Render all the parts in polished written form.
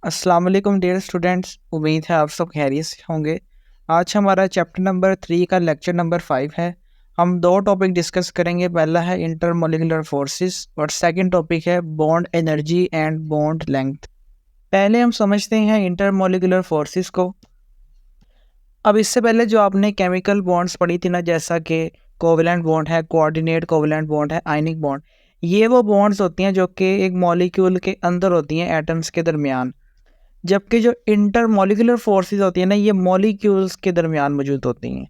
अस्सलाम वालेकुम dear students, उम्मीद है आप सब खैरियत से होंगे। आज हमारा चैप्टर नंबर 3 का लेक्चर नंबर 5 है। हम दो टॉपिक डिस्कस करेंगे। पहला है इंटरमोलिकुलर फोर्सेस और सेकंड टॉपिक है bond energy and bond length. पहले हम समझते हैं इंटरमोलिकुलर फोर्सेस को। अब इससे पहले जो आपने केमिकल बॉन्ड्स पढ़ी थी ना, जैसा कि कोवेलेंट बॉन्ड है, कोऑर्डिनेट कोवेलेंट बॉन्ड है, आयनिक बॉन्ड, ये वो बॉन्ड्स होती हैं जो कि एक मॉलिक्यूल के अंदर होती हैं, एटम्स के दरमियान। जबकि जो इंटरमोलिकुलर फोर्सेस होती है ना, ये मॉलिक्यूल्स के दरमियान मौजूद होती हैं।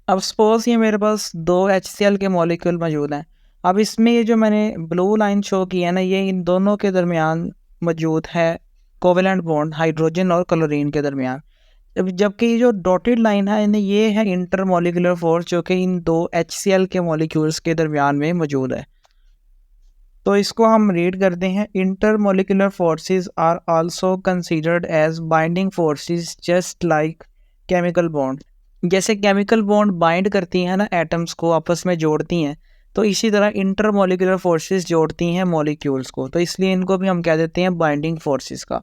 अब सपोज ये मेरे पास दो HCl के मॉलिक्यूल मौजूद हैं। अब इसमें ये जो मैंने ब्लू लाइन शो की है ना, ये इन दोनों के दरमियान मौजूद है कोवेलेंट बॉन्ड, हाइड्रोजन और क्लोरीन के दरमियान। जबकि ये जो डॉटेड लाइन है ना, ये है इंटरमोलिकुलर फोर्स जो कि इन दो HCl के मॉलिक्यूल्स के दरमियान में मौजूद है। तो इसको हम रीड करते हैं। Intermolecular forces are also considered as binding forces just like chemical bond. जैसे केमिकल बॉन्ड बाइंड करती हैं ना, एटम्स को आपस में जोड़ती हैं, तो इसी तरह इंटरमोलिकुलर फोर्सेस जोड़ती हैं मॉलिक्यूल्स को, तो इसलिए इनको भी हम कह देते हैं बाइंडिंग फोर्सेस का।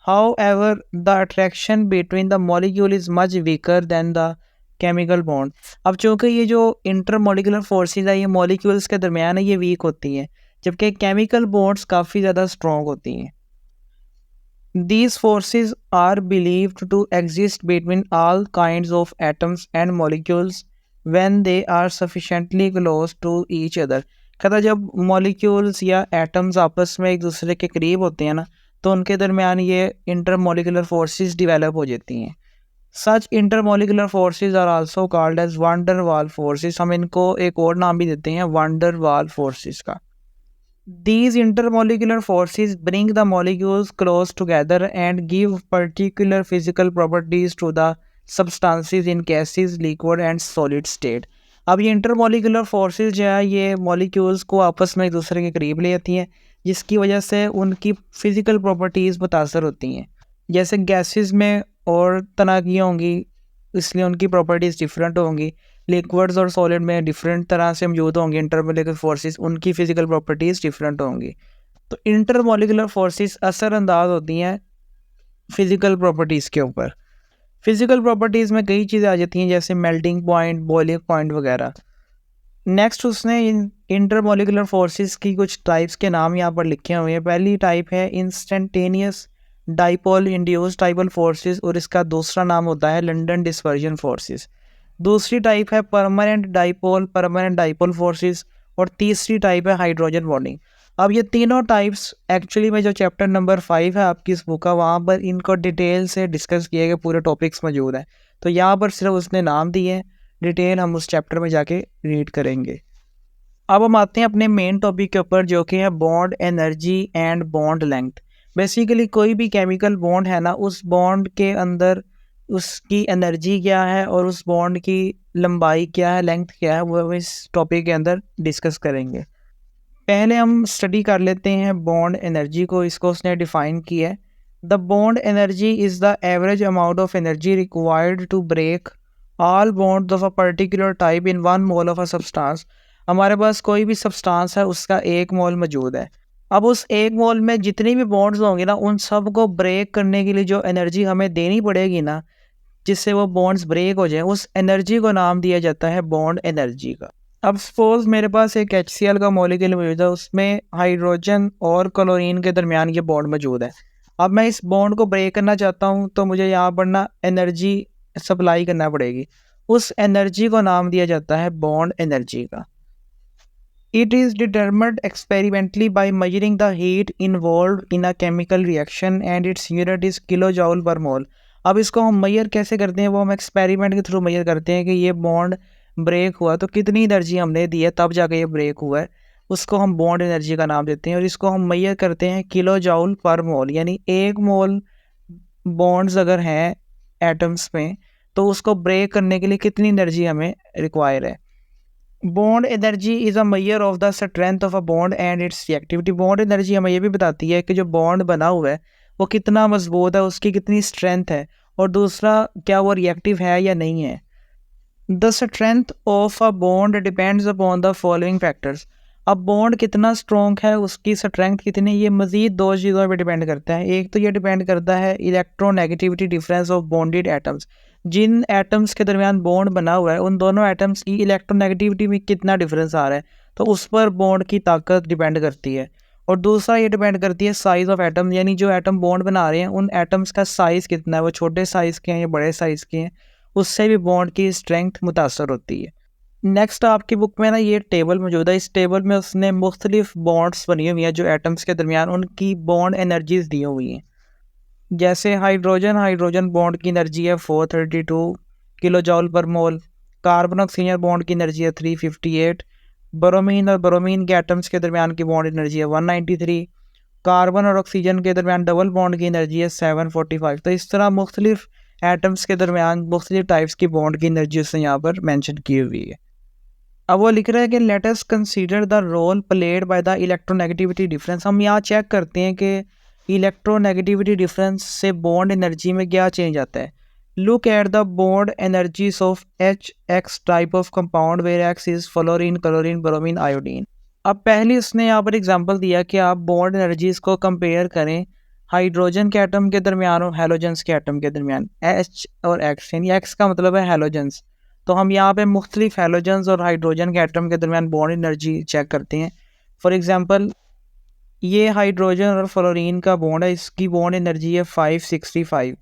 However the attraction between the molecule is much weaker then the chemical bond. अब चूँकि ये जो इंटरमोलिकुलर फोर्सेस है, ये मॉलिक्यूल्स के दरमियान है, ये वीक होती हैं, जबकि केमिकल बॉन्ड्स काफ़ी ज़्यादा स्ट्रॉन्ग होती हैं। These forces are believed to exist between all kinds of atoms and molecules when they are sufficiently close to each other। कहता जब मॉलिक्यूल्स या एटम्स आपस में एक दूसरे के करीब होते हैं ना, तो उनके दरमियान ये इंटरमोलिकुलर फोर्सेस डिवेलप हो जाती हैं। Such intermolecular forces are also called as van der Waals forces. हम इनको एक और नाम भी देते हैं, वंडर वाल फोर्सेस का। These intermolecular forces bring the molecules close together and give particular physical properties to the substances in gases, liquid and solid state। अब ये intermolecular forces जो है, ये molecules को आपस में एक दूसरे के करीब ले आती हैं, जिसकी वजह से उनकी physical properties मुतासर होती हैं। जैसे gases में और तरह की होंगी, इसलिए उनकी properties different होंगी। लिक्विड्स और सॉलिड में डिफरेंट तरह से मौजूद होंगे इंटरमोलिकुलर फोर्सेस, उनकी फिजिकल प्रॉपर्टीज़ डिफरेंट होंगी। तो इंटरमोलिकुलर फोर्सेस असरअंदाज होती हैं फिजिकल प्रॉपर्टीज़ के ऊपर। फिजिकल प्रॉपर्टीज़ में कई चीज़ें आ जाती हैं, जैसे मेल्टिंग पॉइंट, बॉइलिंग पॉइंट वगैरह। नेक्स्ट उसने इंटरमोलिकुलर फोर्सेस की कुछ टाइप्स के नाम यहाँ पर लिखे हुए हैं। पहली टाइप है instantaneous dipole induced dipole forces, और इसका दूसरा नाम होता है लंडन डिस्पर्जन फोर्सेस। दूसरी टाइप है परमानेंट डाइपोल फोर्सेस, और तीसरी टाइप है हाइड्रोजन बॉन्डिंग। अब ये तीनों टाइप्स एक्चुअली में जो चैप्टर नंबर 5 है आपकी इस बुक का, वहाँ पर इनको डिटेल से डिस्कस किए गए पूरे टॉपिक्स मौजूद हैं। तो यहाँ पर सिर्फ उसने नाम दिए हैं, डिटेल हम उस चैप्टर में जाके रीड करेंगे। अब हम आते हैं अपने मेन टॉपिक के ऊपर, जो कि है bond energy and bond length. Basically कोई भी केमिकल बॉन्ड है ना, उस बॉन्ड के अंदर उसकी एनर्जी क्या है और उस बॉन्ड की लंबाई क्या है, लेंथ क्या है, वो इस टॉपिक के अंदर डिस्कस करेंगे। पहले हम स्टडी कर लेते हैं बॉन्ड एनर्जी को। इसको उसने डिफाइन किया है, the bond energy is the average amount of energy required to break all bond of a particular type in 1 mole of a substance. हमारे पास कोई भी सब्सटेंस है, उसका 1 मोल मौजूद है। अब उस 1 मोल में जितनी भी बॉन्ड्स होंगे ना, उन सब को ब्रेक करने के लिए जो एनर्जी हमें देनी पड़ेगी ना, जिससे वो बॉन्ड्स ब्रेक हो जाए, उस एनर्जी को नाम दिया जाता है बॉन्ड एनर्जी का। अब सपोज मेरे पास एक HCl का मॉलिक्यूल मौजूद है, उसमें हाइड्रोजन और क्लोरीन के दरमियान ये बॉन्ड मौजूद है। अब मैं इस बॉन्ड को ब्रेक करना चाहता हूँ, तो मुझे यहाँ पर ना एनर्जी सप्लाई करना पड़ेगी। उस एनर्जी को नाम दिया जाता है बॉन्ड एनर्जी का। It is determined experimentally by measuring the heat involved in a chemical reaction and its unit is kilojoule per mole। अब इसको हम मेजर कैसे करते हैं, वो हम एक्सपेरिमेंट के थ्रू मेजर करते हैं कि ये बॉन्ड ब्रेक हुआ तो कितनी एनर्जी हमने दी है, तब जाके ये ब्रेक हुआ है। उसको हम बॉन्ड एनर्जी का नाम देते हैं, और इसको हम मेजर करते हैं किलो जाउल पर मोल। यानी 1 मोल बॉन्ड्स अगर हैं एटम्स में, तो उसको ब्रेक करने के लिए कितनी एनर्जी हमें रिक्वायर है। Bond energy is a measure of the strength of a bond and it's reactivity. Bond energy हमें ये भी बताती है कि जो बॉन्ड बना हुआ है वो कितना मजबूत है, उसकी कितनी स्ट्रेंथ है, और दूसरा क्या वो रिएक्टिव है या नहीं है। The strength of a bond depends upon the following factors. अब बॉन्ड कितना स्ट्रॉन्ग है, उसकी स्ट्रेंथ कितनी, ये मज़ीद दो चीज़ों पे डिपेंड करता है। एक तो ये डिपेंड करता है electronegativity difference of bonded atoms, जिन एटम्स के दरमियान बॉन्ड बना हुआ है उन दोनों एटम्स की इलेक्ट्रोनेगेटिविटी में कितना डिफरेंस आ रहा है, तो उस पर बॉन्ड की ताकत डिपेंड करती है। और दूसरा ये डिपेंड करती है साइज़ ऑफ एटम, यानी जो एटम बॉन्ड बना रहे हैं उन एटम्स का साइज़ कितना है, वो छोटे साइज़ के हैं या बड़े साइज़ के हैं, उससे भी बॉन्ड की स्ट्रेंथ मुतासर होती है। नेक्स्ट आपकी बुक में ना ये टेबल मौजूद है, इस टेबल में उसने मुख्तलिफ बॉन्ड्स बनी हुई हैं जो एटम्स के दरमियान, उनकी बॉन्ड एनर्जीज दी हुई हैं। जैसे हाइड्रोजन बॉन्ड की एनर्जी है 432 किलो जॉल पर मोल, कार्बन ऑक्सीजन बॉन्ड की एनर्जी है 358, ब्रोमीन और ब्रोमीन के एटम्स के दरमियान की बॉन्ड एनर्जी है 193, कार्बन और ऑक्सीजन के दरमियान डबल बॉन्ड की एनर्जी है 745। तो इस तरह मुख्तलिफ एटम्स के दरमियान मुख्तलिफ टाइप्स की बॉन्ड की एनर्जी उसने यहाँ पर मैंशन की हुई है। अब वो लिख रहा है कि let us consider the role played by the electronegativity difference. हम यहाँ चेक करते हैं कि इलेक्ट्रोनेगेटिविटी डिफरेंस से बॉन्ड एनर्जी में क्या चेंज आता है। Look at the bond energies of H X type of compound where X is fluorine, chlorine, bromine, iodine. अब पहले उसने यहाँ पर एग्जांपल दिया कि आप बॉन्ड एनर्जीज को कंपेयर करें हाइड्रोजन के एटम के दरमियान और हेलोजेंस के एटम के दरमियान, एच और एक्स, यानी एक्स का मतलब है हेलोजेंस। तो हम यहाँ पे मुख्तलिफ हेलोजन्स और हाइड्रोजन के एटम के दरमियान बॉन्ड एनर्जी चेक करते हैं। फॉर एग्जांपल ये हाइड्रोजन और फ्लोरीन का बॉन्ड है, इसकी बॉन्ड एनर्जी है 565।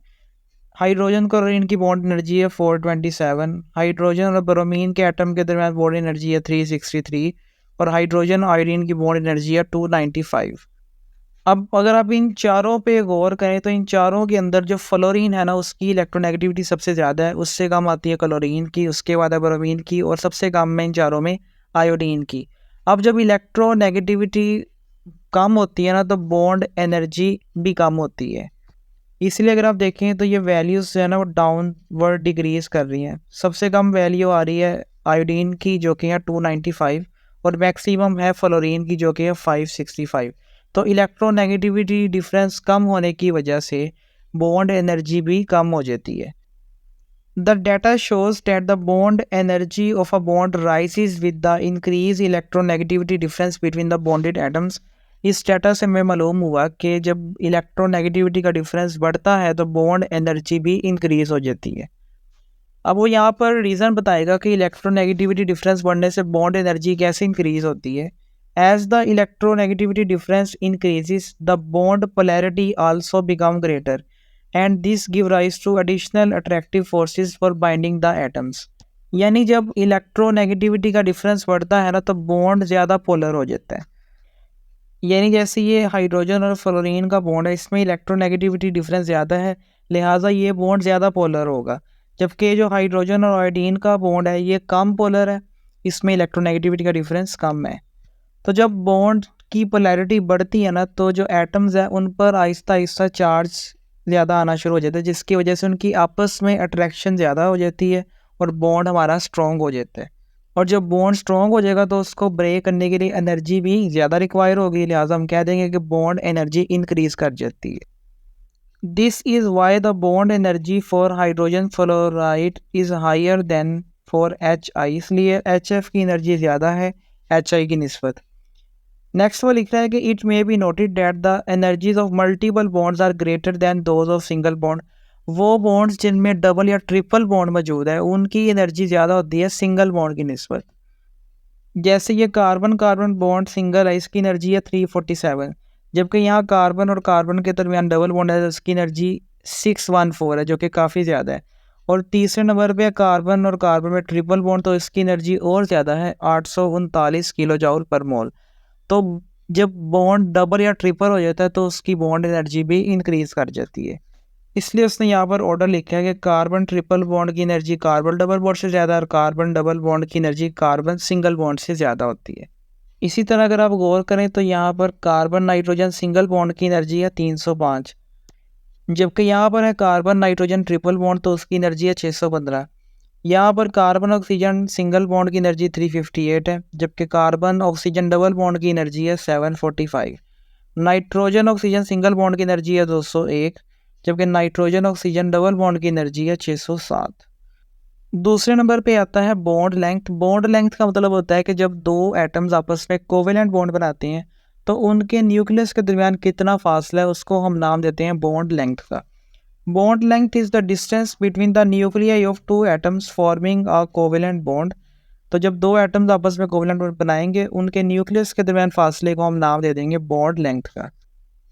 हाइड्रोजन क्लोरीन की बॉन्ड एनर्जी है 427। हाइड्रोजन और ब्रोमीन के एटम के दरमियान बॉन्ड एनर्जी है 363 और हाइड्रोजन आयोडीन की बॉन्ड एनर्जी है 295। अब अगर आप इन चारों पे गौर करें तो इन चारों के अंदर जो फ्लोरीन है ना उसकी इलेक्ट्रोनेगेटिविटी सबसे ज़्यादा है, उससे कम आती है क्लोरीन की, उसके बाद है ब्रोमीन की और सबसे कम में इन चारों में आयोडीन की। अब जब इलेक्ट्रोनेगेटिविटी कम होती है ना तो बॉन्ड एनर्जी भी कम होती है। इसलिए अगर आप देखें तो ये वैल्यूज़ जो है ना वो डाउनवर्ड डिक्रीज कर रही हैं। सबसे कम वैल्यू आ रही है आयोडीन की जो कि है 295 और मैक्सिमम है फ्लोरीन की जो कि है 565। तो इलेक्ट्रोनेगेटिविटी डिफरेंस कम होने की वजह से बॉन्ड एनर्जी भी कम हो जाती है। The data shows that the bond energy of a bond rises with the increase electronegativity difference between the bonded atoms. इस डाटा से हमें मालूम हुआ कि जब इलेक्ट्रोनेगेटिविटी का डिफरेंस बढ़ता है तो बॉन्ड एनर्जी भी इंक्रीज हो जाती है। अब वो यहाँ पर रीज़न बताएगा कि इलेक्ट्रोनेगेटिविटी डिफरेंस बढ़ने से बॉन्ड एनर्जी कैसे इंक्रीज होती है। As the electronegativity difference increases, the bond polarity also become greater, and this give rise to additional attractive forces for binding the atoms. यानी जब इलेक्ट्रोनेगेटिविटी का डिफरेंस बढ़ता है ना तो बॉन्ड ज़्यादा पोलर हो जाता है। यानी जैसे ये हाइड्रोजन और फ्लोरीन का बॉन्ड है, इसमें इलेक्ट्रोनेगेटिविटी डिफरेंस ज़्यादा है, लिहाजा ये बॉन्ड ज़्यादा पोलर होगा। जबकि जो हाइड्रोजन और आयोडीन का बॉन्ड है ये कम पोलर है, इसमें इलेक्ट्रोनेगेटिविटी का डिफरेंस कम है। तो जब बॉन्ड की पोलैरिटी बढ़ती है ना तो जो एटम्स हैं उन पर आहिस्ता आहिस्ता चार्ज ज़्यादा आना शुरू हो जाता है, जिसकी वजह से उनकी आपस में अट्रैक्शन ज़्यादा हो जाती है और बॉन्ड हमारा स्ट्रॉन्ग हो जाता है। और जब बॉन्ड स्ट्रॉन्ग हो जाएगा तो उसको ब्रेक करने के लिए एनर्जी भी ज़्यादा रिक्वायर होगी, लिहाजा हम कह देंगे कि बॉन्ड एनर्जी इंक्रीज़ कर जाती है। This is why the bond energy for hydrogen fluoride is higher than for HI। इसलिए HF की एनर्जी ज़्यादा है HI की निस्बत। नेक्स्ट वो लिख रहा है कि it may be noted that the energies of multiple bonds are greater than those of single bond. वो बॉन्ड्स जिनमें डबल या ट्रिपल बॉन्ड मौजूद है उनकी एनर्जी ज़्यादा होती है सिंगल बॉन्ड की निस्बत। जैसे ये कार्बन कार्बन बॉन्ड सिंगल है, इसकी एनर्जी है 347, जबकि यहाँ कार्बन और कार्बन के दरमियान डबल बॉन्ड है, इसकी एनर्जी 614 है जो कि काफ़ी ज़्यादा है। और तीसरे नंबर पे कार्बन और कार्बन में ट्रिपल बॉन्ड, तो इसकी एनर्जी और ज़्यादा है 839 किलो जूल पर मोल। तो जब बॉन्ड डबल या ट्रिपल हो जाता है तो उसकी बॉन्ड एनर्जी भी इंक्रीज़ कर जाती है। इसलिए उसने यहाँ पर ऑर्डर लिखा है कि कार्बन ट्रिपल बॉन्ड की एनर्जी कार्बन डबल बॉन्ड से ज़्यादा और कार्बन डबल बॉन्ड की एनर्जी कार्बन सिंगल बॉन्ड से ज़्यादा होती है। इसी तरह अगर आप गौर करें तो यहाँ पर कार्बन नाइट्रोजन सिंगल बॉन्ड की एनर्जी है 305, जबकि यहाँ पर है कार्बन नाइट्रोजन ट्रिपल बॉन्ड तो उसकी एनर्जी है 615। यहाँ पर कार्बन ऑक्सीजन सिंगल बॉन्ड की एनर्जी 358 है, जबकि कार्बन ऑक्सीजन डबल बॉन्ड की एनर्जी है 745। नाइट्रोजन ऑक्सीजन सिंगल बॉन्ड की एनर्जी है 201, जबकि नाइट्रोजन ऑक्सीजन डबल बॉन्ड की एनर्जी है 607। दूसरे नंबर पे आता है बॉन्ड लेंथ। बॉन्ड लेंथ का मतलब होता है कि जब दो एटम्स आपस में कोवेलेंट बॉन्ड बनाते हैं तो उनके न्यूक्लियस के दरमियान कितना फासला है, उसको हम नाम देते हैं बॉन्ड लेंथ का। Bond length is the distance between the nuclei of two atoms forming a covalent bond. तो जब दो एटम्स आपस में कोवेलेंट बॉन्ड बनाएंगे उनके न्यूक्लियस के दरमियान फासले को हम नाम दे देंगे बॉन्ड लेंथ का।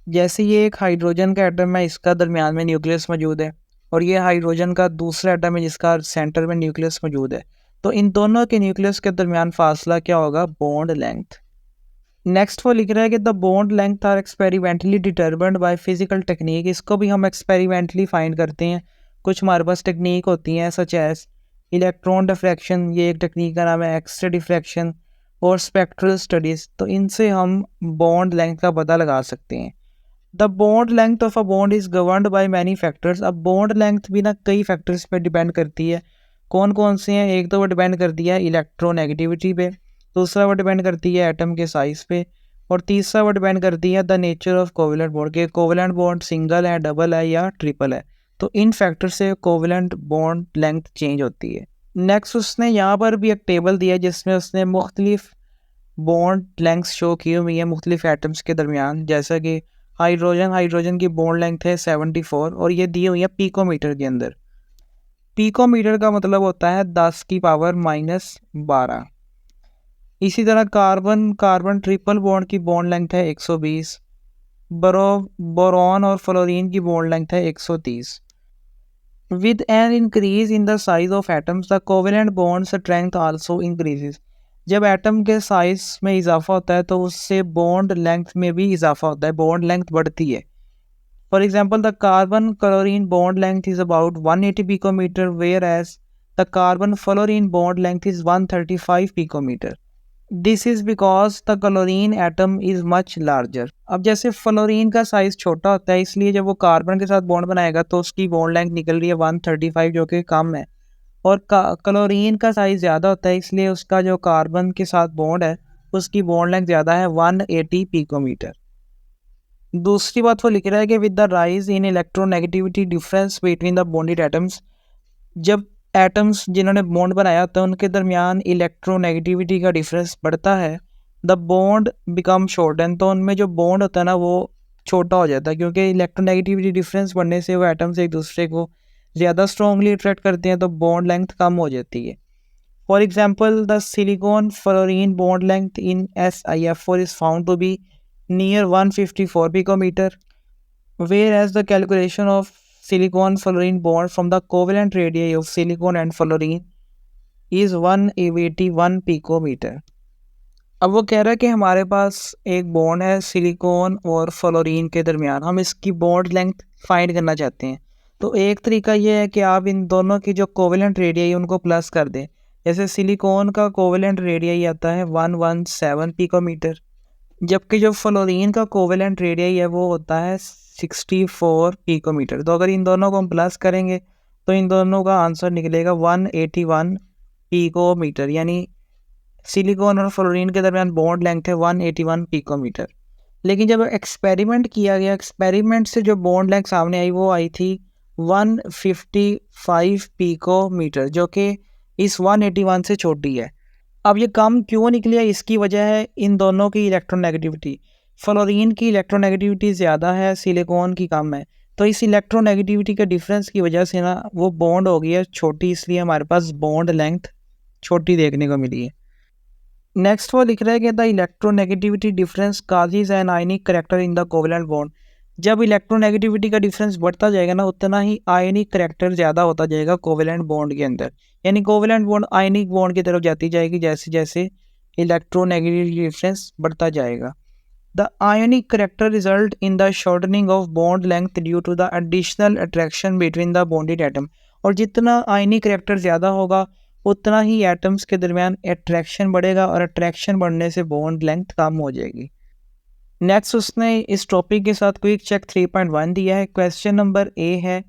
जैसे ये एक हाइड्रोजन का एटम है, इसका दरमियान में न्यूक्लियस मौजूद है, और ये हाइड्रोजन का दूसरा एटम है जिसका सेंटर में न्यूक्लियस मौजूद है। तो इन दोनों के न्यूक्लियस के दरमियान फासला क्या होगा? Bond length. नेक्स्ट वो लिख रहा है कि the bond length are experimentally determined by physical technique. इसको भी हम एक्सपेरिमेंटली फाइंड करते हैं। कुछ हमारे पास टेक्निक होती हैं सच एज इलेक्ट्रॉन डिफ्रैक्शन, ये एक टेक्निक का नाम है, एक्स-रे डिफ्रैक्शन और स्पेक्ट्रल स्टडीज़। तो इनसे हम बॉन्ड लेंथ का पता लगा सकते हैं। The bond length of a bond is governed by many factors. अब बॉन्ड लेंथ भी ना कई फैक्टर्स पे डिपेंड करती है। कौन कौन से हैं? एक तो वो डिपेंड करती है इलेक्ट्रोनेगेटिविटी पे, दूसरा वो डिपेंड करती है एटम के साइज़ पे, और तीसरा वो डिपेंड करती है the nature of covalent bond के कोवेलेंट बॉन्ड सिंगल है, डबल है या ट्रिपल है। तो इन फैक्टर से कोवेलेंट बॉन्ड लेंथ चेंज होती है। नेक्स्ट उसने यहाँ पर भी एक टेबल दिया है जिसमें उसने मुख्तलिफ बॉन्ड लेंथ्स शो की हुई है मुख्तलिफ एटम्स के दरमियान। जैसा कि हाइड्रोजन की बॉन्ड लेंथ है 74 और ये दी हुई है पिकोमीटर के अंदर। पिकोमीटर का मतलब होता है 10 की पावर -12। इसी तरह कार्बन ट्रिपल बॉन्ड की बॉन्ड लेंथ है 120। बोरॉन और फ्लोरीन की बॉन्ड लेंथ है 130। With an increase in the size of atoms the covalent bond strength also increases. जब एटम के साइज में इजाफा होता है तो उससे बॉन्ड लेंथ में भी इजाफा होता है, बॉन्ड लेंथ बढ़ती है। For example the carbon chlorine bond length is about 180 picometre whereas the carbon fluorine bond length is 135 picometre. This is because the chlorine atom is much larger. अब जैसे fluorine का size छोटा होता है इसलिए जब वो कार्बन के साथ बॉन्ड बनाएगा तो उसकी बॉन्ड लेंथ निकल रही है 135 जो कि कम है, और क्लोरीन का साइज ज़्यादा होता है इसलिए उसका जो कार्बन के साथ बॉन्ड है उसकी बॉन्ड लेंथ ज़्यादा है 180 पिकोमीटर। दूसरी बात वो लिख रहा है कि with the rise in electronegativity difference between the bonded atoms. जब एटम्स जिन्होंने बॉन्ड बनाया होता है उनके दरमियान इलेक्ट्रोनेगेटिविटी का डिफरेंस बढ़ता है, द बॉन्ड बिकम शॉर्टन। तो उनमें जो बॉन्ड होता है ना वो छोटा हो जाता है, क्योंकि इलेक्ट्रोनेगेटिविटी डिफरेंस बढ़ने से वो एटम्स एक दूसरे को ज़्यादा स्ट्रॉन्गली अट्रैक्ट करते हैं तो बॉन्ड लेंथ कम हो जाती है। For example the silicon fluorine bond length in SiF4 is found to be near 154 picometer, whereas the calculation of silicon fluorine bond from the covalent radii of silicon and fluorine is 181 picometer. अब वो कह रहा है कि हमारे पास एक bond है silicon और फ्लोरीन के दरमियान, हम इसकी बॉन्ड लेंथ फाइंड करना चाहते हैं। तो एक तरीका ये है कि आप इन दोनों की जो कोवेलेंट रेडियाई उनको प्लस कर दें। जैसे सिलिकॉन का कोवेलेंट रेडियाई आता है 117 पिकोमीटर, जबकि जो फ्लोरीन का कोवेलेंट रेडियाई है वो होता है 64 पिकोमीटर। तो अगर इन दोनों को हम प्लस करेंगे तो इन दोनों का आंसर निकलेगा 181 पिकोमीटर, यानी सिलिकॉन और फ्लोरीन के दरमियान बॉन्ड लेंथ है 181 पिकोमीटर। लेकिन जब एक्सपेरिमेंट किया गया, एक्सपेरिमेंट से जो बॉन्ड लेंथ सामने आई वो आई थी 155 पिकोमीटर, जो कि इस 181 से छोटी है। अब ये कम क्यों निकली है? इसकी वजह है इन दोनों की इलेक्ट्रोनेगेटिविटी। फ्लोरीन की इलेक्ट्रोनेगेटिविटी ज़्यादा है, सिलिकॉन की कम है। तो इस इलेक्ट्रोनेगेटिविटी के डिफरेंस की वजह से ना वो बॉन्ड हो गई है छोटी, इसलिए हमारे पास बॉन्ड लेंथ छोटी देखने को मिली है। नेक्स्ट वो लिख रहा है कि the electronegativity difference causes an ionic character in the covalent bond. जब इलेक्ट्रोनेगेटिविटी का डिफरेंस बढ़ता जाएगा ना उतना ही आयनिक करैक्टर ज़्यादा होता जाएगा कोवेलेंट बॉन्ड के अंदर, यानी कोवेलेंट बॉन्ड आयनिक बॉन्ड की तरफ जाती जाएगी जैसे जैसे इलेक्ट्रोनेगेटिविटी डिफरेंस बढ़ता जाएगा। The ionic character result in the shortening of bond length due to the additional attraction between the bonded atom. और जितना आयनिक करैक्टर ज़्यादा होगा उतना ही एटम्स के दरमियान अट्रैक्शन बढ़ेगा, और अट्रैक्शन बढ़ने से बॉन्ड लेंथ कम हो जाएगी। नेक्स्ट उसने इस टॉपिक के साथ क्विक चेक 3.1 दिया है। क्वेश्चन नंबर ए है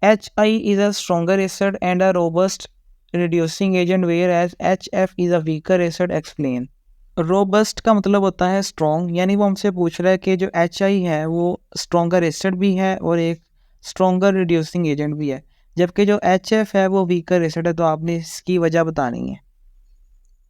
HI is a stronger acid and a robust reducing agent whereas HF is a weaker acid, explain. Robust का मतलब होता है स्ट्रॉन्ग, यानी वो हमसे पूछ रहा है कि जो HI है वो स्ट्रॉन्गर एसिड भी है और एक स्ट्रॉन्गर रिड्यूसिंग एजेंट भी है। जबकि जो HF है वो वीकर एसिड है, तो आपने इसकी वजह बतानी है।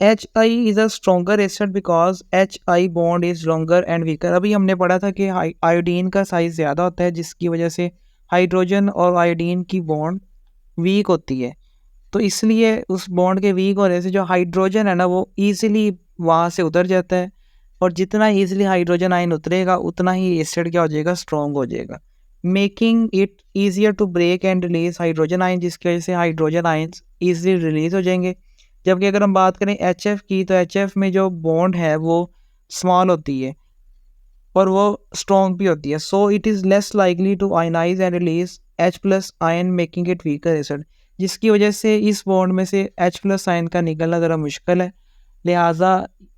HI is a stronger acid because HI bond is longer and weaker. अभी हमने पढ़ा था कि आयोडीन का साइज ज़्यादा होता है, जिसकी वजह से हाइड्रोजन और आयोडीन की बॉन्ड वीक होती है। तो इसलिए उस बॉन्ड के वीक होने से जो हाइड्रोजन है ना वो ईजिली वहाँ से उतर जाता है, और जितना ईजिली हाइड्रोजन आयन उतरेगा उतना ही एसिड क्या हो जाएगा, स्ट्रॉन्ग हो जाएगा, making it easier to break and release hydrogen ion, जिसकी वजह से हाइड्रोजन आयन ईजिली रिलीज हो जाएंगे। जबकि अगर हम बात करें HF की, तो HF में जो बॉन्ड है वो स्मॉल होती है और वो स्ट्रॉन्ग भी होती है, so it is less likely to ionise and release H+ ion making it weaker acid, जिसकी वजह से इस बॉन्ड में से H+ आयन का निकलना ज़रा मुश्किल है, लिहाजा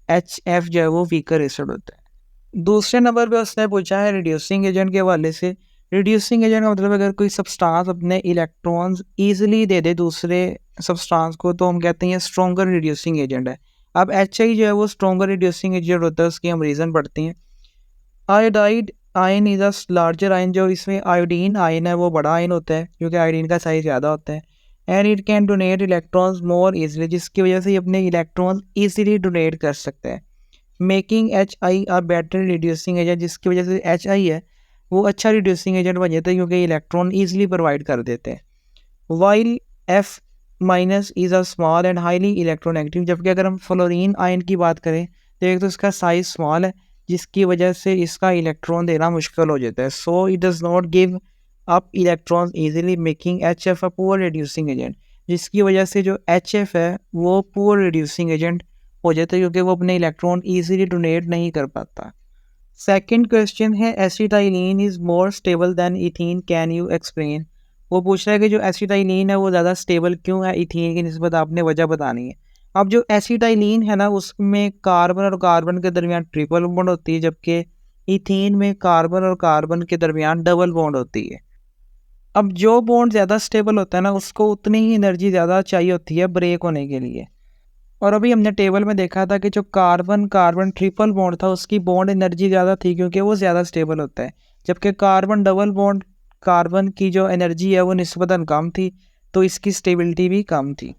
HF जो है वो वीकर एसिड होता है। दूसरे नंबर पे उसने पूछा है रिड्यूसिंग एजेंट के हवाले से। रिड्यूसिंग एजेंट का मतलब अगर कोई सब्सटेंस अपने इलेक्ट्रॉन्स ईजिली दे दे दूसरे सब्सटेंस को, तो हम कहते हैं स्ट्रॉन्गर रिड्यूसिंग एजेंट है। अब HI जो है वो स्ट्रॉन्गर रिड्यूसिंग एजेंट होता है, उसकी हम रीज़न पढ़ते हैं। Iodide ion is a larger ion, जो इसमें आयोडीन आयन है वो बड़ा आयन होता है क्योंकि आयोडीन का साइज ज़्यादा होता है। And it can donate electrons more easily, जिसकी वजह से ये अपने इलेक्ट्रॉन्स ईजिली डोनेट कर सकते हैं, making HI a better reducing agent, जिसकी वजह से HI है वो अच्छा रिड्यूसिंग एजेंट बन जाता है क्योंकि इलेक्ट्रॉन ईजिली प्रोवाइड कर देते हैं। While F- is a small and highly electronegative, जबकि अगर हम फ्लोरीन आयन की बात करें तो एक तो इसका साइज स्मॉल है, जिसकी वजह से इसका इलेक्ट्रॉन देना मुश्किल हो जाता है, so it does not give up electrons easily, making HF a poor reducing agent, जिसकी वजह से जो HF है वो पुअर रिड्यूसिंग एजेंट हो जाता है क्योंकि वो अपने इलेक्ट्रॉन ईजिली डोनेट नहीं कर पाता। सेकंड क्वेश्चन है acetylene is more stable then ethene, can you explain. वो पूछ रहा है कि जो एसिटाइलिन है वो ज़्यादा स्टेबल क्यों है इथीन की निस्बत, आपने वजह बतानी है। अब जो एसिटाइलिन है ना उसमें कार्बन और कार्बन के दरमियान ट्रिपल बॉन्ड होती है, जबकि इथीन में कार्बन और कार्बन के दरमियान डबल बॉन्ड होती है। अब जो बॉन्ड ज़्यादा स्टेबल होता है ना उसको उतनी ही एनर्जी ज़्यादा चाहिए होती है ब्रेक होने के लिए। और अभी हमने टेबल में देखा था कि जो कार्बन कार्बन ट्रिपल बॉन्ड था उसकी बॉन्ड एनर्जी ज़्यादा थी क्योंकि वो ज़्यादा स्टेबल होता है, जबकि कार्बन डबल बॉन्ड कार्बन की जो एनर्जी है वो निस्बतन कम थी, तो इसकी स्टेबिलिटी भी कम थी।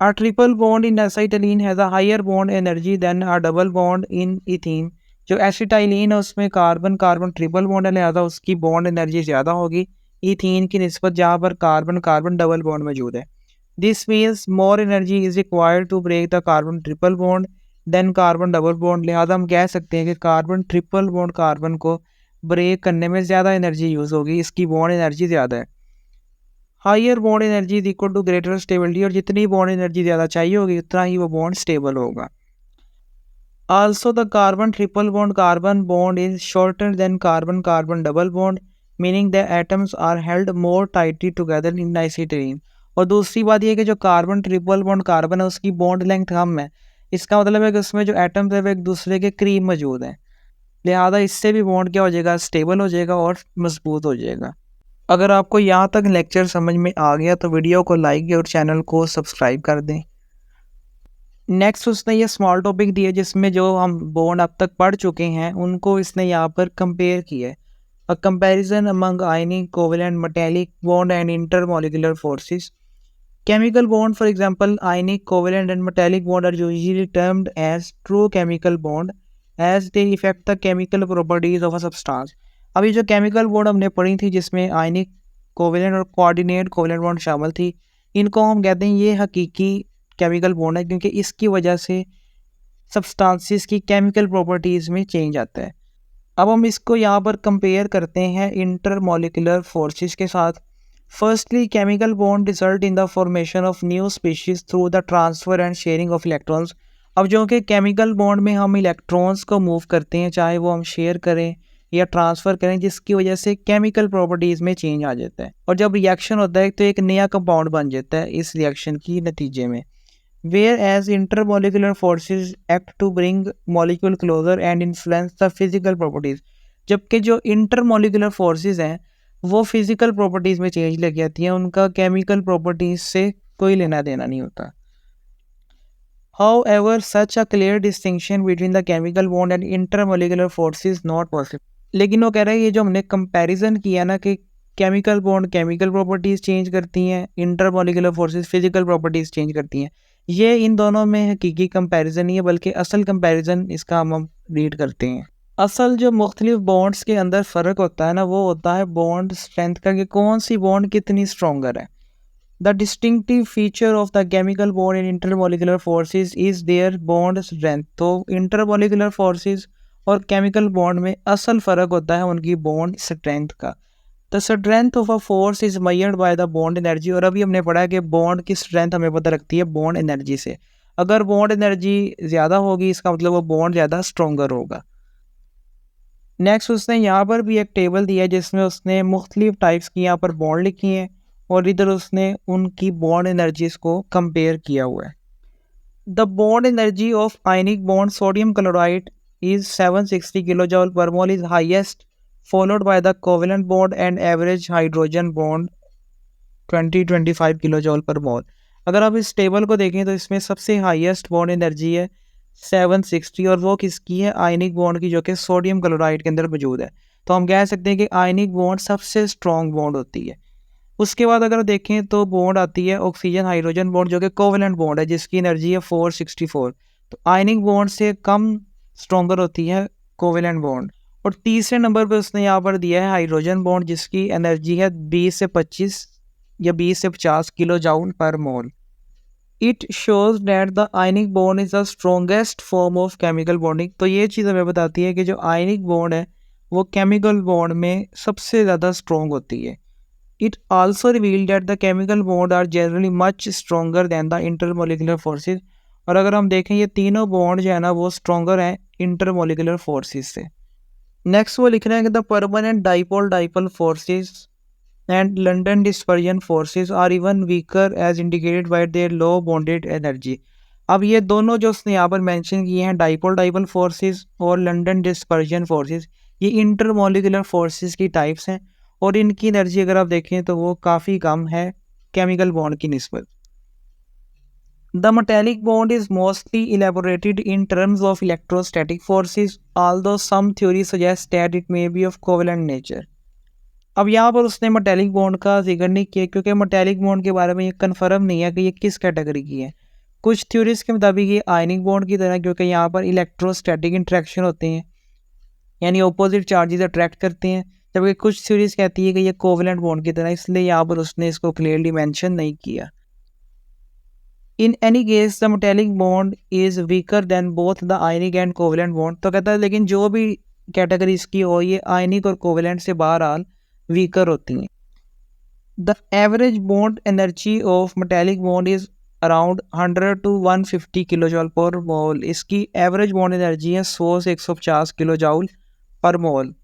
A triple bond in acetylene has a higher bond energy than a double bond in ethene। जो एसिटाइलिन है उसमें कार्बन कार्बन ट्रिपल बॉन्ड है, लिहाजा उसकी बॉन्ड एनर्जी ज़्यादा होगी इथीन की निस्बत, जहाँ पर कार्बन कार्बन डबल बॉन्ड मौजूद है। This means more energy is required to break the carbon triple bond than carbon double bond, लिहाजा हम कह सकते हैं कि कार्बन ट्रिपल बॉन्ड कार्बन को ब्रेक करने में ज़्यादा एनर्जी यूज़ होगी, इसकी बॉन्ड एनर्जी ज़्यादा है। Higher bond energy is equal to greater stability, और जितनी बॉन्ड एनर्जी ज़्यादा चाहिए होगी उतना ही वो बॉन्ड स्टेबल होगा। Also the carbon triple bond is shorter than carbon carbon double bond, meaning the atoms are held more tightly together in acetylene. और दूसरी बात यह कि जो कार्बन ट्रिपल बॉन्ड कार्बन है उसकी बॉन्ड लेंथ कम है, इसका मतलब है कि उसमें जो एटम्स है वो एक दूसरे के करीब मौजूद हैं, लिहाजा इससे भी बॉन्ड क्या हो जाएगा, स्टेबल हो जाएगा और मजबूत हो जाएगा। अगर आपको यहाँ तक लेक्चर समझ में आ गया तो वीडियो को लाइक और चैनल को सब्सक्राइब कर दें। नेक्स्ट उसने ये स्मॉल टॉपिक दिया जिसमें जो हम बॉन्ड अब तक पढ़ चुके हैं उनको इसने यहाँ पर कंपेयर किया है। A comparison among ionic covalent metallic bond and intermolecular forces. Chemical bond, for example, ionic, covalent, and metallic bond are usually termed as true chemical bond as they affect the chemical properties of a substance। अभी जो chemical bond हमने पढ़ी थी जिसमें आयनिक, covalent और coordinate covalent bond शामिल थी, इनको हम कहते हैं ये हकीकी केमिकल बॉन्ड है क्योंकि इसकी वजह से सब्सटेंसेस की केमिकल प्रॉपर्टीज़ में चेंज आता है। अब हम इसको यहाँ पर कंपेयर करते हैं इंटरमॉलिक्यूलर फोर्सेस के साथ। Firstly chemical bond result in the formation of new species through the transfer and sharing of electrons. अब जो कि केमिकल बॉन्ड में हम इलेक्ट्रॉन्स को मूव करते हैं, चाहे वो हम शेयर करें या ट्रांसफ़र करें, जिसकी वजह से केमिकल प्रॉपर्टीज़ में चेंज आ जाता है, और जब रिएक्शन होता है तो एक नया कंपाउंड बन जाता है इस रिएक्शन की नतीजे में। Whereas intermolecular forces act to bring molecule closer and influence the physical properties. जबकि जो इंटरमॉलिक्यूलर फोर्सेज हैं वो फिजिकल प्रॉपर्टीज़ में चेंज लग जाती हैं, उनका केमिकल प्रॉपर्टीज़ से कोई लेना देना नहीं होता। However, such a clear distinction between the chemical bond and intermolecular force is not possible। लेकिन वो कह रहा है ये जो हमने कंपैरिजन किया ना कि chemical bond chemical properties change करती हैं, intermolecular forces physical properties change करती हैं। ये इन दोनों में हकीकी कंपैरिजन नहीं है, बल्कि असल कंपैरिजन इसका हम रीड करते हैं। असल जो मुख्तलिफ बॉन्ड्स के अंदर फ़र्क होता है ना, वो होता है बॉन्ड स्ट्रेंथ का, कि कौन सी बॉन्ड कितनी स्ट्रॉन्गर है। The distinctive feature of the chemical bond in intermolecular forces is their bond strength. तो इंटरमॉलिक्यूलर फोर्सेस और केमिकल बॉन्ड में असल फ़र्क होता है उनकी बॉन्ड स्ट्रेंथ का। The strength of a force is measured by the bond energy. और अभी हमने पढ़ा है कि बॉन्ड की स्ट्रेंथ हमें पता लगती है बॉन्ड एनर्जी से। अगर बॉन्ड एनर्जी ज़्यादा होगी, इसका मतलब वो बॉन्ड ज़्यादा स्ट्रॉन्गर होगा। नेक्स्ट उसने यहाँ पर भी एक टेबल दिया है जिसमें उसने मुख्तलिफ टाइप्स की यहाँ पर बॉन्ड लिखी हैं और इधर उसने उनकी बॉन्ड एनर्जीज को कंपेयर किया हुआ है। The bond energy of ionic bond sodium chloride is 760 kilojoule per mole is highest, followed by the covalent bond and average hydrogen bond 20-25 kilojoule per mole. अगर आप इस टेबल को देखें तो इसमें सबसे हाईएस्ट बॉन्ड एनर्जी है 760, और वो किसकी है? आयनिक बॉन्ड की, जो कि सोडियम क्लोराइड के अंदर मौजूद है। तो हम कह सकते हैं कि आयनिक बॉन्ड सबसे स्ट्रॉन्ग बॉन्ड होती है। उसके बाद अगर देखें तो बॉन्ड आती है ऑक्सीजन हाइड्रोजन बॉन्ड, जो कि कोवेलेंट बॉन्ड है, जिसकी एनर्जी है 464। तो आयनिक बॉन्ड से कम स्ट्रॉन्गर होती है कोवेलेंट बॉन्ड। और तीसरे नंबर पर उसने यहाँ पर दिया है हाइड्रोजन बॉन्ड, जिसकी एनर्जी है 20 से 25 या 20 से 50 kilo joule per mole. It shows that the ionic bond is the strongest form of chemical bonding. तो ये चीज़ हमें बताती है कि जो आयनिक बॉन्ड है वो केमिकल बॉन्ड में सबसे ज़्यादा स्ट्रॉन्ग होती है। It also revealed that the chemical bond are generally much stronger than the intermolecular forces. और अगर हम देखें ये तीनों बॉन्ड जो है ना वो स्ट्रॉन्गर हैं इंटरमोलिकुलर फोर्सेज से। नेक्स्ट वो लिख रहे हैं कि the permanent dipole forces and London dispersion forces are even weaker as indicated by their low bonded energy। अब ये दोनों जो उसने यहाँ पर मेंशन किए हैं, डाइपोल फोर्सेस और लंदन डिस्पर्जन फोर्सेस, ये इंटरमोलिकुलर फोर्सेस की टाइप्स हैं और इनकी एनर्जी अगर आप देखें तो वो काफ़ी कम है केमिकल बॉन्ड की निस्बत। The metallic bond is mostly elaborated in terms of electrostatic forces, although some theories suggest that it may be of covalent nature। अब यहाँ पर उसने मेटेलिक बॉन्ड का जिक्र नहीं किया, क्योंकि मेटेलिक बॉन्ड के बारे में ये कन्फर्म नहीं है कि ये किस कैटेगरी की है। कुछ थ्योरीज के मुताबिक ये आयनिक बॉन्ड की तरह, क्योंकि यहाँ पर इलेक्ट्रोस्टैटिक इंट्रैक्शन होते हैं, यानी ऑपोजिट चार्जेस अट्रैक्ट करते हैं, जबकि कुछ थ्योरीज कहती है कि ये कोवेलेंट बॉन्ड की तरह, इसलिए यहाँ पर उसने इसको क्लियरली मेंशन नहीं किया। In any case the metallic bond is weaker then both the ionic and covalent bond. तो कहता है लेकिन जो भी कैटेगरी इसकी हो, ये आयनिक और कोवेलेंट से बहरहाल वीकर होती हैं। The average bond energy of metallic bond is around 100 to 150 kilojoule per mole. इसकी एवरेज बॉन्ड एनर्जी है 100 से 150 kilojoule per mole.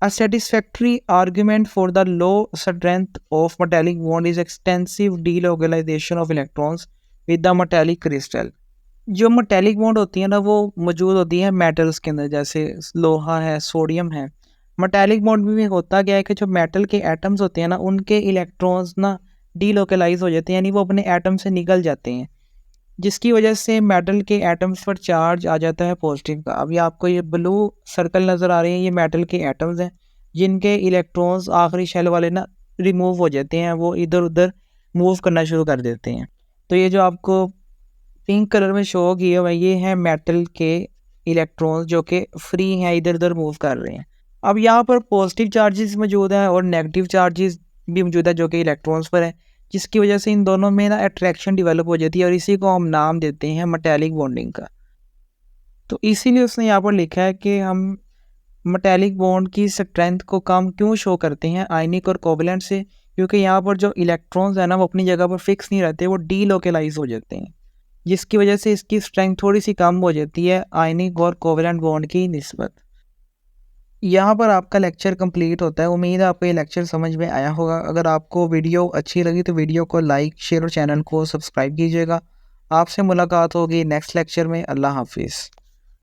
A satisfactory argument for the low strength of metallic bond is extensive delocalization of electrons with the metallic crystal। जो metallic bond होती है ना वो मौजूद होती है मेटल्स के अंदर, जैसे लोहा है, सोडियम है। मेटेलिक बॉन्ड में होता क्या है कि जो मेटल के एटम्स होते हैं ना उनके इलेक्ट्रॉन्स ना डीलोकलाइज हो जाते हैं, यानी वो अपने एटम से निकल जाते हैं, जिसकी वजह से मेटल के एटम्स पर चार्ज आ जाता है पॉजिटिव का। अभी आपको ये ब्लू सर्कल नज़र आ रहे हैं, ये मेटल के एटम्स हैं जिनके इलेक्ट्रॉन्स आखिरी शेल वाले ना रिमूव हो जाते हैं, वो इधर उधर मूव करना शुरू कर देते हैं। तो ये जो आपको पिंक कलर में शो किए हुए ये हैं मेटल के इलेक्ट्रॉन्स जो कि फ्री हैं, इधर उधर मूव कर रहे हैं। अब यहाँ पर पॉजिटिव चार्जेस मौजूद हैं और नेगेटिव चार्जेस भी मौजूद है जो कि इलेक्ट्रॉन्स पर है, जिसकी वजह से इन दोनों में ना अट्रैक्शन डेवलप हो जाती है और इसी को हम नाम देते हैं मेटेलिक बॉन्डिंग का। तो इसीलिए उसने यहाँ पर लिखा है कि हम मेटेलिक बॉन्ड की स्ट्रेंथ को कम क्यों शो करते हैं आयनिक और कोवेलेंट से, क्योंकि यहाँ पर जो इलेक्ट्रॉन्स है ना वो अपनी जगह पर फिक्स नहीं रहते, वो डीलोकलाइज हो जाते हैं, जिसकी वजह से इसकी स्ट्रेंथ थोड़ी सी कम हो जाती है आयनिक और कोवेलेंट बॉन्ड की निस्बत। यहाँ पर आपका लेक्चर कंप्लीट होता है। उम्मीद है आपको ये लेक्चर समझ में आया होगा। अगर आपको वीडियो अच्छी लगी तो वीडियो को लाइक, शेयर और चैनल को सब्सक्राइब कीजिएगा। आपसे मुलाकात होगी नेक्स्ट लेक्चर में। अल्लाह हाफिज़।